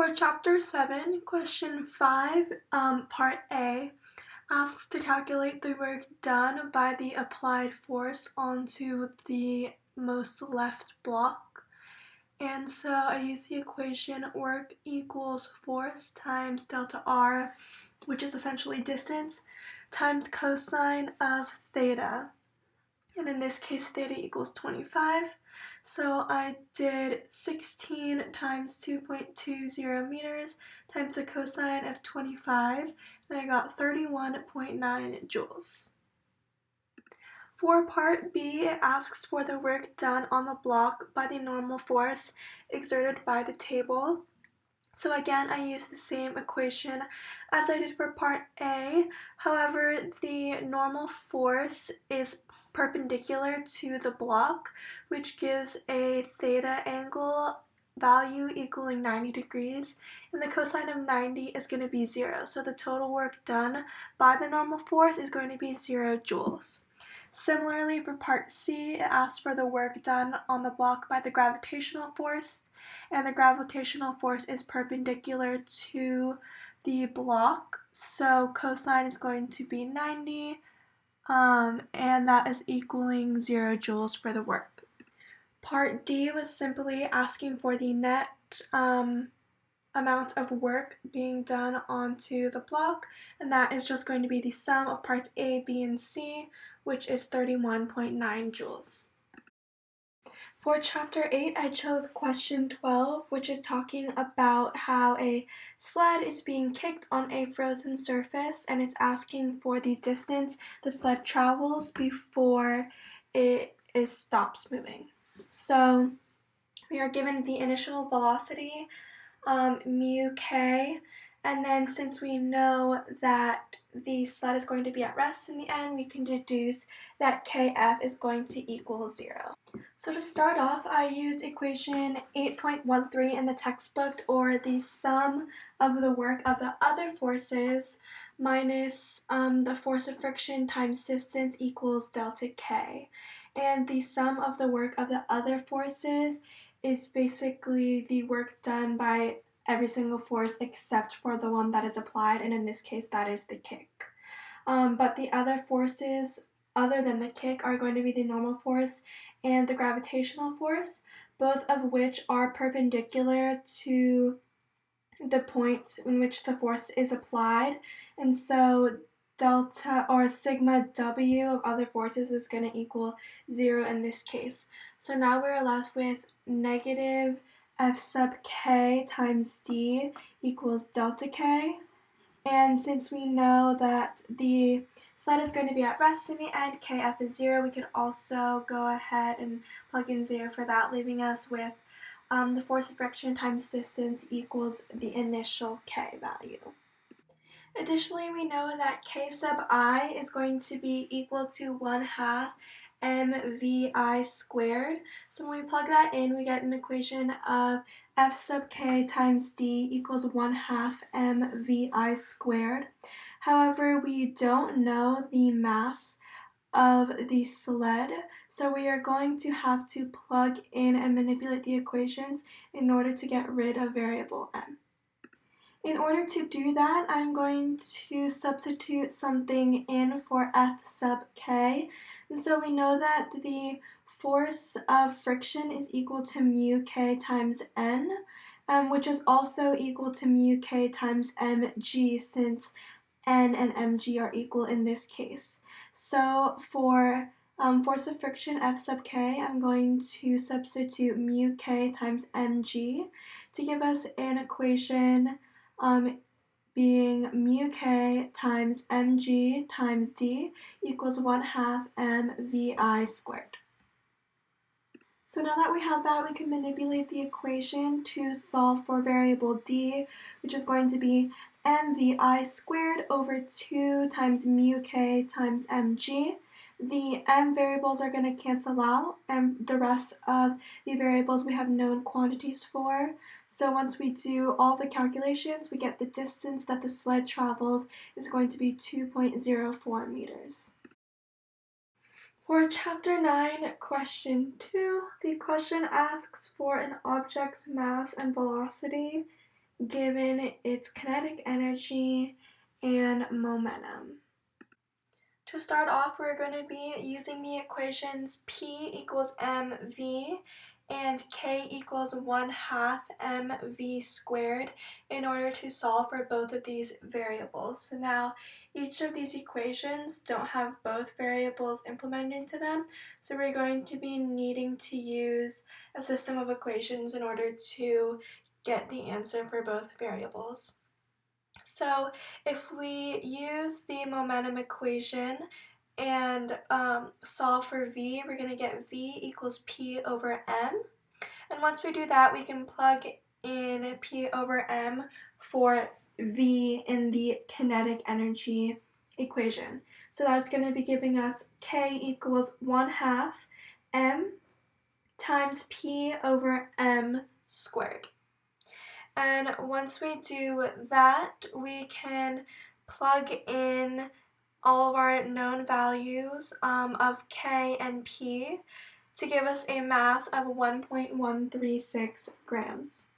For Chapter 7, Question 5, Part A, asks to calculate the work done by the applied force onto the most left block. And so I use the equation work equals force times delta R, which is essentially distance, times cosine of theta. And in this case, theta equals 25. So I did 16 times 2.20 meters times the cosine of 25, and I got 31.9 joules. For Part B, it asks for the work done on the block by the normal force exerted by the table. So again, I use the same equation as I did for Part A. However, the normal force is perpendicular to the block, which gives a theta angle value equaling 90 degrees, and the cosine of 90 is going to be 0. So the total work done by the normal force is going to be 0 joules. Similarly, for Part C, it asks for the work done on the block by the gravitational force, and the gravitational force is perpendicular to the block, so cosine is going to be 90, and that is equaling 0 joules for the work. Part D was simply asking for the net amount of work being done onto the block, and that is just going to be the sum of parts A, B, and C, which is 31.9 joules. For Chapter 8, I chose question 12, which is talking about how a sled is being kicked on a frozen surface, and it's asking for the distance the sled travels before it stops moving. So we are given the initial velocity, mu k, and then since we know that the sled is going to be at rest in the end, we can deduce that kf is going to equal 0. So to start off, I used equation 8.13 in the textbook, or the sum of the work of the other forces minus the force of friction times distance equals delta k. And the sum of the work of the other forces is basically the work done by every single force except for the one that is applied, and in this case that is the kick. But the other forces other than the kick are going to be the normal force and the gravitational force, both of which are perpendicular to the point in which the force is applied, and so delta or sigma w of other forces is going to equal 0 in this case. So now we're left with negative f sub k times d equals delta k. And since we know that the sled is going to be at rest in the end, kf is 0, we can also go ahead and plug in 0 for that, leaving us with the force of friction times distance equals the initial k value. Additionally, we know that k sub I is going to be equal to 1/2 mvi squared. So when we plug that in, we get an equation of f sub k times d equals 1/2 mvi squared. However, we don't know the mass of the sled, so we are going to have to plug in and manipulate the equations in order to get rid of variable m. In order to do that, I'm going to substitute something in for f sub k. And so we know that the force of friction is equal to mu k times n, which is also equal to mu k times mg, since n and mg are equal in this case. So for force of friction f sub k, I'm going to substitute mu k times mg to give us an equation being mu k times mg times d equals 1/2 mvi squared. So now that we have that, we can manipulate the equation to solve for variable d, which is going to be mvi squared over 2 times mu k times mg. The m variables are going to cancel out, and the rest of the variables we have known quantities for. So once we do all the calculations, we get the distance that the sled travels is going to be 2.04 meters. For Chapter 9, Question 2, the question asks for an object's mass and velocity given its kinetic energy and momentum. To start off, we're going to be using the equations P equals mv and K equals 1/2 mv squared in order to solve for both of these variables. So now each of these equations don't have both variables implemented into them, so we're going to be needing to use a system of equations in order to get the answer for both variables. So if we use the momentum equation and solve for v, we're going to get v equals p over m. And once we do that, we can plug in p over m for v in the kinetic energy equation. So that's going to be giving us k equals 1/2 m times p over m squared. And once we do that, we can plug in all of our known values of K and P to give us a mass of 1.136 grams.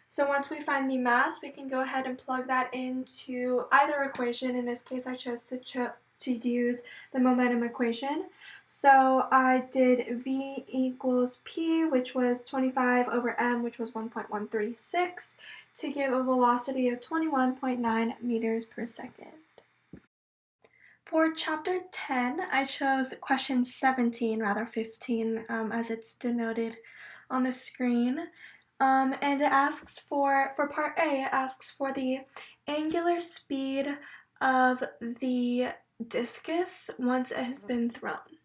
So once we find the mass, we can go ahead and plug that into either equation. In this case, I chose to use the momentum equation. So I did V equals P, which was 25 over M, which was 1.136, to give a velocity of 21.9 meters per second. For chapter 10, I chose question 17, rather 15, as it's denoted on the screen. And it asks for part A, it asks for the angular speed of the discus once it has been thrown.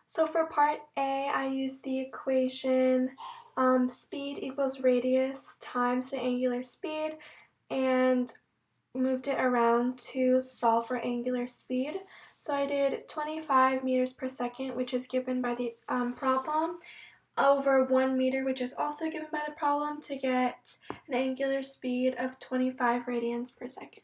So for part A, I used the equation speed equals radius times the angular speed, and moved it around to solve for angular speed. So I did 25 meters per second, which is given by the problem, over 1 meter, which is also given by the problem, to get an angular speed of 25 radians per second.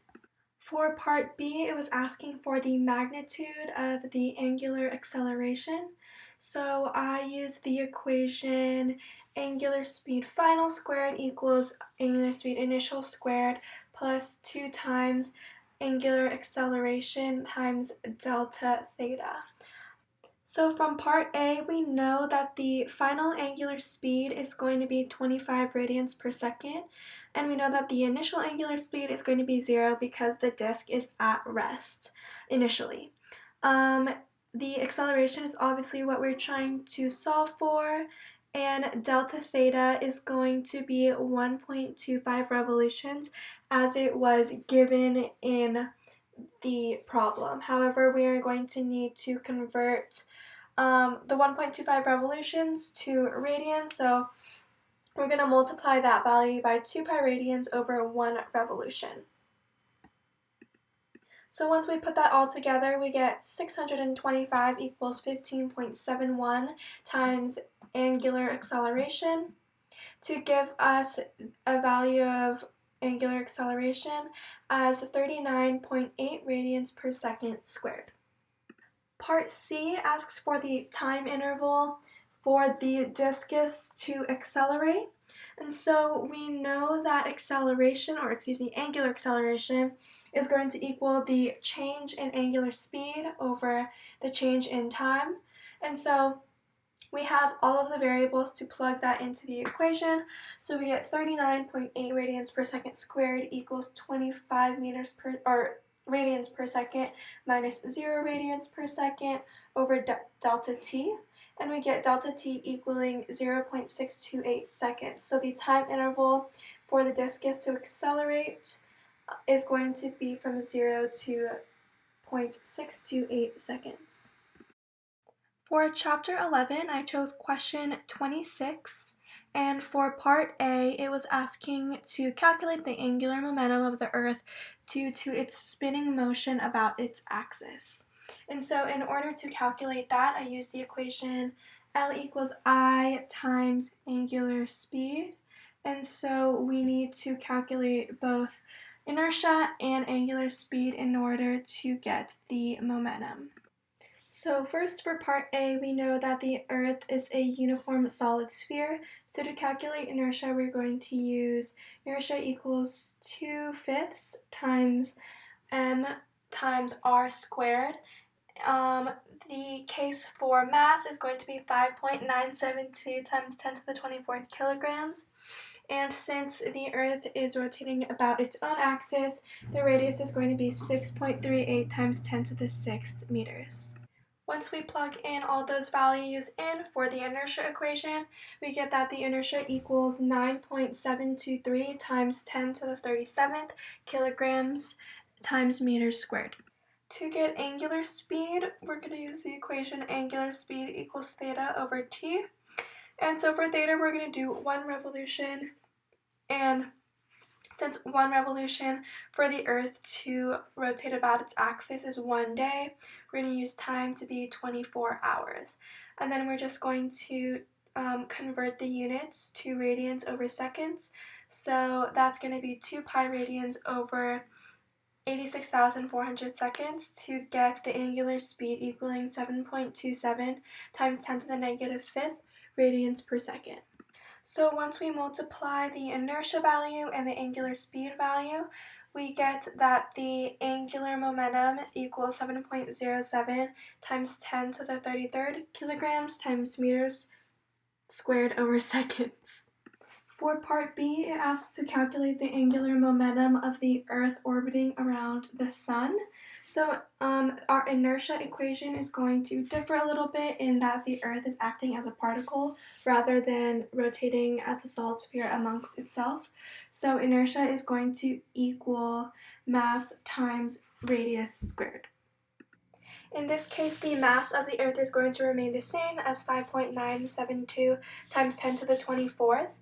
For part B, it was asking for the magnitude of the angular acceleration. So I used the equation angular speed final squared equals angular speed initial squared plus 2 times angular acceleration times delta theta. So from part A, we know that the final angular speed is going to be 25 radians per second, and we know that the initial angular speed is going to be 0 because the disk is at rest initially. The acceleration is obviously what we're trying to solve for, and delta theta is going to be 1.25 revolutions as it was given in the problem. However, we are going to need to convert the 1.25 revolutions to radians, so we're going to multiply that value by 2 pi radians over 1 revolution. So once we put that all together, we get 625 equals 15.71 times angular acceleration to give us a value of angular acceleration as 39.8 radians per second squared. Part C asks for the time interval for the discus to accelerate. And so we know that angular acceleration is going to equal the change in angular speed over the change in time. And so we have all of the variables to plug that into the equation. So we get 39.8 radians per second squared equals 25 radians per second minus 0 radians per second over delta t, and we get delta t equaling 0.628 seconds. So the time interval for the discus to accelerate is going to be from 0 to 0.628 seconds. For chapter 11, I chose question 26. And for part A, it was asking to calculate the angular momentum of the Earth due to its spinning motion about its axis. And so in order to calculate that, I used the equation L equals I times angular speed. And so we need to calculate both inertia and angular speed in order to get the momentum. So first for part A, we know that the Earth is a uniform solid sphere. So to calculate inertia, we're going to use inertia equals 2/5 times m times r squared. The case for mass is going to be 5.972 times 10 to the 24th kilograms. And since the Earth is rotating about its own axis, the radius is going to be 6.38 times 10 to the 6th meters. Once we plug in all those values in for the inertia equation, we get that the inertia equals 9.723 times 10 to the 37th kilograms times meters squared. To get angular speed, we're going to use the equation angular speed equals theta over t. And so for theta, we're going to do 1 revolution. And since 1 revolution for the Earth to rotate about its axis is 1 day, we're going to use time to be 24 hours. And then we're just going to convert the units to radians over seconds. So that's going to be 2 pi radians over 86,400 seconds to get the angular speed equaling 7.27 times 10 to the negative 5th radians per second. So once we multiply the inertia value and the angular speed value, we get that the angular momentum equals 7.07 times 10 to the 33rd kilograms times meters squared over seconds. For part B, it asks to calculate the angular momentum of the Earth orbiting around the Sun. So our inertia equation is going to differ a little bit in that the Earth is acting as a particle rather than rotating as a solid sphere amongst itself. So inertia is going to equal mass times radius squared. In this case, the mass of the Earth is going to remain the same as 5.972 times 10 to the 24th,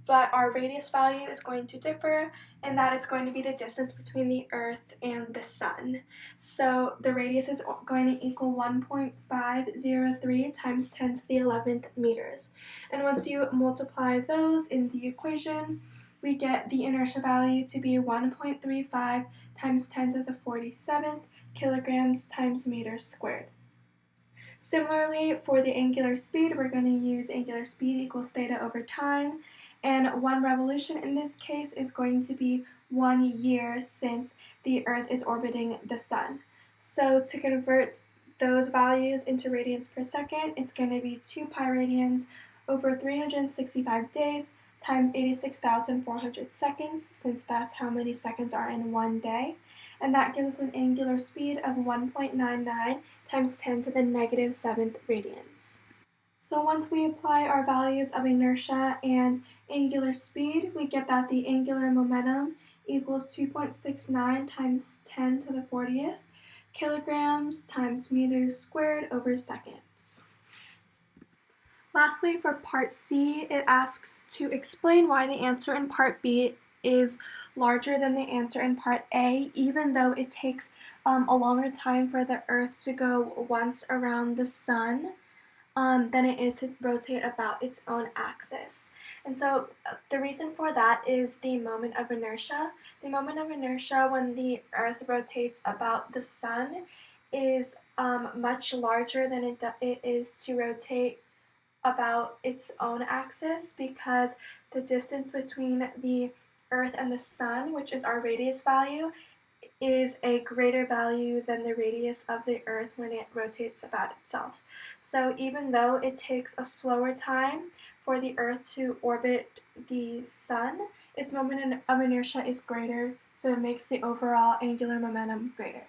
but our radius value is going to differ in that it's going to be the distance between the Earth and the Sun. So the radius is going to equal 1.503 times 10 to the 11th meters. And once you multiply those in the equation, we get the inertia value to be 1.35 times 10 to the 47th kilograms times meters squared. Similarly, for the angular speed, we're going to use angular speed equals theta over time, and 1 revolution in this case is going to be 1 year since the Earth is orbiting the Sun. So to convert those values into radians per second, it's going to be 2 pi radians over 365 days times 86,400 seconds, since that's how many seconds are in 1 day. And that gives us an angular speed of 1.99 times 10 to the negative 7th radians. So once we apply our values of inertia and angular speed, we get that the angular momentum equals 2.69 times 10 to the 40th kilograms times meters squared over seconds. Lastly, for part C, it asks to explain why the answer in part B is larger than the answer in part A, even though it takes a longer time for the Earth to go once around the Sun than it is to rotate about its own axis. And so the reason for that is the moment of inertia. The moment of inertia when the Earth rotates about the Sun is much larger than it is to rotate about its own axis, because the distance between the Earth and the Sun, which is our radius value, is a greater value than the radius of the Earth when it rotates about itself. So even though it takes a slower time for the Earth to orbit the Sun, its moment of inertia is greater, so it makes the overall angular momentum greater.